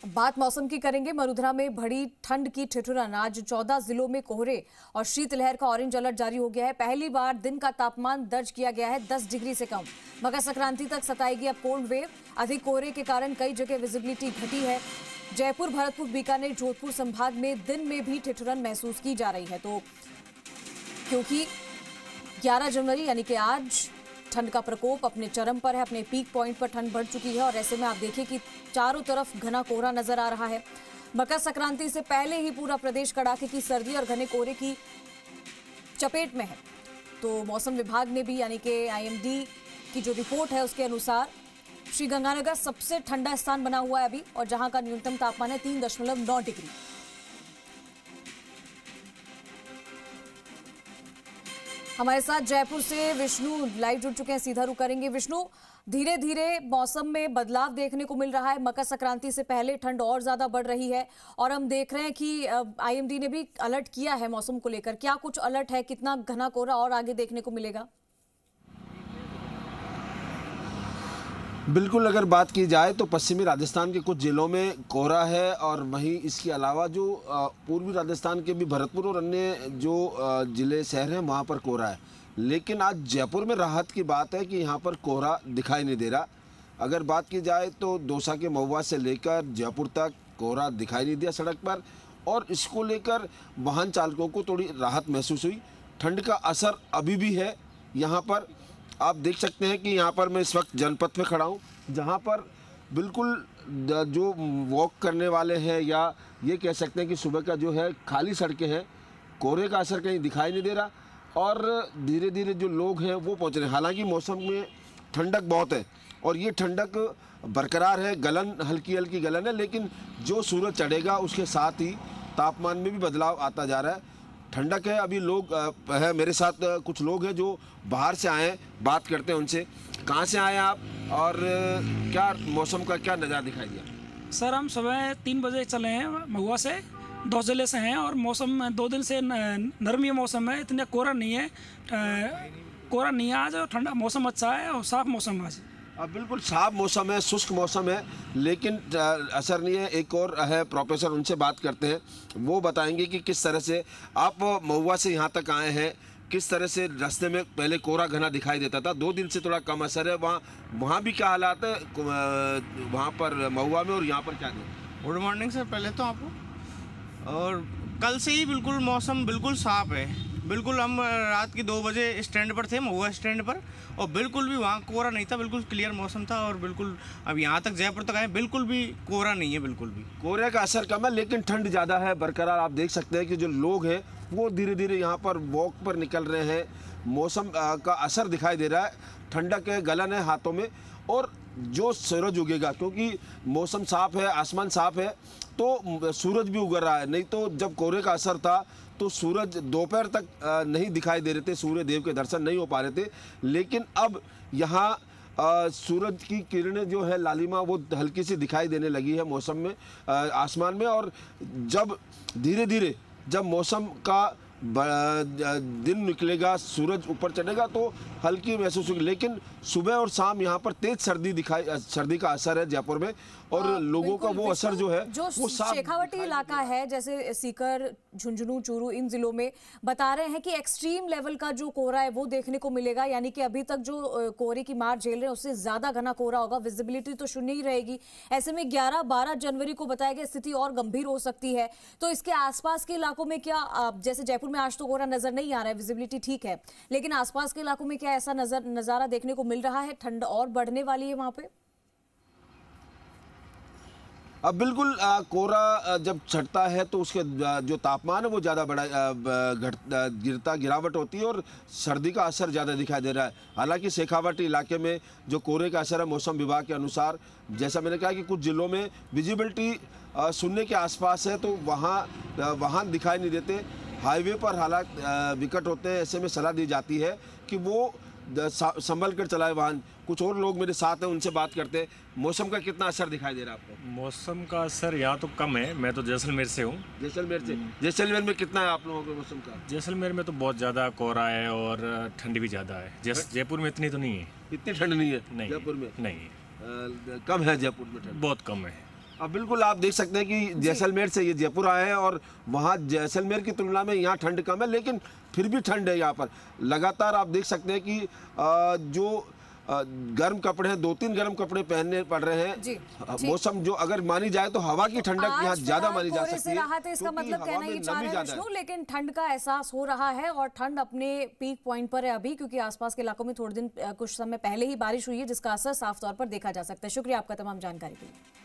बात मौसम की करेंगे। मरुधरा में बढ़ी ठंड की ठिठुरन। आज 14 जिलों में कोहरे और शीतलहर का ऑरेंज अलर्ट जारी हो गया है। पहली बार दिन का तापमान दर्ज किया गया है 10 डिग्री से कम। मकर संक्रांति तक सताएगी अब कोल्ड वेव। अधिक कोहरे के कारण कई जगह विजिबिलिटी घटी है। जयपुर, भरतपुर, बीकानेर, जोधपुर संभाग में दिन में भी ठिठुरन महसूस की जा रही है। तो क्योंकि 11 जनवरी यानी कि आज ठंड का प्रकोप अपने चरम पर है, अपने पीक पॉइंट पर ठंड बढ़ चुकी है और ऐसे में आप देखिए कि चारों तरफ घना कोहरा नजर आ रहा है। मकर संक्रांति से पहले ही पूरा प्रदेश कड़ाके की सर्दी और घने कोहरे की चपेट में है। तो मौसम विभाग ने भी यानी कि आईएमडी की जो रिपोर्ट है उसके अनुसार श्रीगंगानगर सबसे ठंडा स्थान बना हुआ है अभी, और जहां का न्यूनतम तापमान है 3.9 डिग्री। हमारे साथ जयपुर से विष्णु लाइव जुड़ चुके हैं, सीधा रुख करेंगे। विष्णु, धीरे धीरे मौसम में बदलाव देखने को मिल रहा है। मकर संक्रांति से पहले ठंड और ज्यादा बढ़ रही है और हम देख रहे हैं कि आईएमडी ने भी अलर्ट किया है मौसम को लेकर। क्या कुछ अलर्ट है, कितना घना कोहरा और आगे देखने को मिलेगा? बिल्कुल, अगर बात की जाए तो पश्चिमी राजस्थान के कुछ जिलों में कोहरा है और वहीं इसके अलावा जो पूर्वी राजस्थान के भी भरतपुर और अन्य जो जिले शहर हैं वहाँ पर कोहरा है। लेकिन आज जयपुर में राहत की बात है कि यहाँ पर कोहरा दिखाई नहीं दे रहा। अगर बात की जाए तो दौसा के महुआ से लेकर जयपुर तक कोहरा दिखाई नहीं दिया सड़क पर, और इसको लेकर वाहन चालकों को थोड़ी राहत महसूस हुई। ठंड का असर अभी भी है। यहाँ पर आप देख सकते हैं कि यहाँ पर मैं इस वक्त जनपथ में खड़ा हूँ, जहाँ पर बिल्कुल जो वॉक करने वाले हैं या ये कह सकते हैं कि सुबह का जो है खाली सड़कें हैं, कोहरे का असर कहीं दिखाई नहीं दे रहा और धीरे धीरे जो लोग हैं वो पहुँच रहे हैं। हालांकि मौसम में ठंडक बहुत है और ये ठंडक बरकरार है, गलन हल्की हल्की गलन है, लेकिन जो सूरज चढ़ेगा उसके साथ ही तापमान में भी बदलाव आता जा रहा है। ठंडक है। अभी लोग है मेरे साथ कुछ लोग हैं जो बाहर से आए हैं, बात करते हैं उनसे। कहाँ से आए आप और क्या मौसम का क्या नज़ारा दिखाई दिया? सर, हम सुबह 3 बजे चले हैं महुआ से, 2 जिले से हैं और मौसम 2 दिन से नरमी मौसम है, इतना कोहरा नहीं है। कोहरा नहीं है आज और ठंडा मौसम अच्छा है और साफ मौसम आज। अब बिल्कुल साफ मौसम है, शुष्क मौसम है, लेकिन असर नहीं है। एक और है प्रोफेसर, उनसे बात करते हैं। वो बताएंगे कि किस तरह से आप महुआ से यहाँ तक आए हैं, किस तरह से रास्ते में पहले कोहरा घना दिखाई देता था, 2 दिन से थोड़ा कम असर है। वहाँ भी क्या हालात है वहाँ पर महुआ में और यहाँ पर क्या है? गुड मॉर्निंग सर, पहले तो आपको। और कल से ही बिल्कुल मौसम बिल्कुल साफ है। बिल्कुल हम रात के 2 बजे स्टैंड पर थे, महुआ स्टैंड पर, और बिल्कुल भी वहाँ कोहरा नहीं था, बिल्कुल क्लियर मौसम था। और बिल्कुल अब यहाँ तक जयपुर तक आए, बिल्कुल भी कोहरा नहीं है, बिल्कुल भी। कोहरे का असर कम है लेकिन ठंड ज़्यादा है बरकरार। आप देख सकते हैं कि जो लोग हैं वो धीरे धीरे यहाँ पर वॉक पर निकल रहे हैं। मौसम का असर दिखाई दे रहा है, ठंडक है, गलन है हाथों में। और जो सूरज उगेगा, क्योंकि मौसम साफ है, आसमान साफ है, तो सूरज भी उग रहा है। नहीं तो जब कोहरे का असर था तो सूरज दोपहर तक नहीं दिखाई दे रहे थे, सूर्य देव के दर्शन नहीं हो पा रहे थे। लेकिन अब यहाँ सूरज की किरणें जो है लालिमा वो हल्की सी दिखाई देने लगी है मौसम में, आसमान में। और जब धीरे धीरे जब मौसम का दिन निकलेगा, सूरज ऊपर चढ़ेगा तो हल्की महसूस होगी। लेकिन सुबह और शाम यहाँ पर तेज सर्दी का असर है जयपुर में, और लोगों का वो असर जो है वो शेखावटी इलाका है, जैसे सीकर, झुंझुनू, चूरू, इन जिलों में बता रहे हैं कि एक्सट्रीम लेवल का जो कोहरा है वो देखने को मिलेगा। यानी कि अभी तक जो कोहरे की मार झेल रहे हैं उससे ज्यादा घना कोहरा होगा, विजिबिलिटी तो शून्य ही रहेगी। ऐसे में 11-12 जनवरी को बताया गया स्थिति और गंभीर हो सकती है। तो इसके आसपास के इलाकों में क्या, जैसे जयपुर में आज तो कोहरा नजर नहीं आ रहा है, विजिबिलिटी ठीक है, लेकिन आसपास के इलाकों में क्या ऐसा नजारा देखने को मिल रहा है? ठंड और बढ़ने वाली है वहां पे? अब बिल्कुल कोहरा जब छटता है तो उसके जो तापमान है वो ज़्यादा गिरावट होती है और सर्दी का असर ज़्यादा दिखाई दे रहा है। हालांकि शेखावाटी इलाके में जो कोहरे का असर है, मौसम विभाग के अनुसार, जैसा मैंने कहा कि कुछ जिलों में विजिबिलिटी 0 के आसपास है, तो वहाँ वाहन दिखाई नहीं देते। हाईवे पर हालात विकट होते हैं। ऐसे में सलाह दी जाती है कि वो संभल कर चलाए वाहन। कुछ और लोग मेरे साथ हैं, उनसे बात करते हैं। मौसम का कितना असर दिखाई दे रहा है आपको? मौसम का असर यहाँ तो कम है। मैं तो जैसलमेर से हूँ। जैसलमेर से? जैसलमेर में कितना है आप लोगों को मौसम का? जैसलमेर में तो बहुत ज़्यादा कोहरा है और ठंड भी ज़्यादा है। जयपुर में इतनी तो नहीं है। इतनी ठंड नहीं है नहीं, जयपुर में? नहीं, कम है जयपुर में ठंड? बहुत कम है। अब बिल्कुल आप देख सकते हैं कि जैसलमेर से ये जयपुर आए हैं और वहाँ जैसलमेर की तुलना में यहाँ ठंड कम है, लेकिन फिर भी ठंड है यहाँ पर। लगातार आप देख सकते हैं कि जो गर्म कपड़े हैं, 2-3 गर्म कपड़े पहनने पड़ रहे हैं। मौसम जो अगर मानी जाए तो हवा की ठंडक यहाँ ज्यादा मानी जा सकती है। राहत है, इसका मतलब कहना ये चाह रहे हैं, लेकिन ठंड का एहसास हो रहा है और ठंड अपने पीक पॉइंट पर है अभी, क्योंकि आसपास के इलाकों में थोड़े दिन कुछ समय पहले ही बारिश हुई है, जिसका असर साफ तौर पर देखा जा सकता है। शुक्रिया आपका तमाम जानकारी के लिए।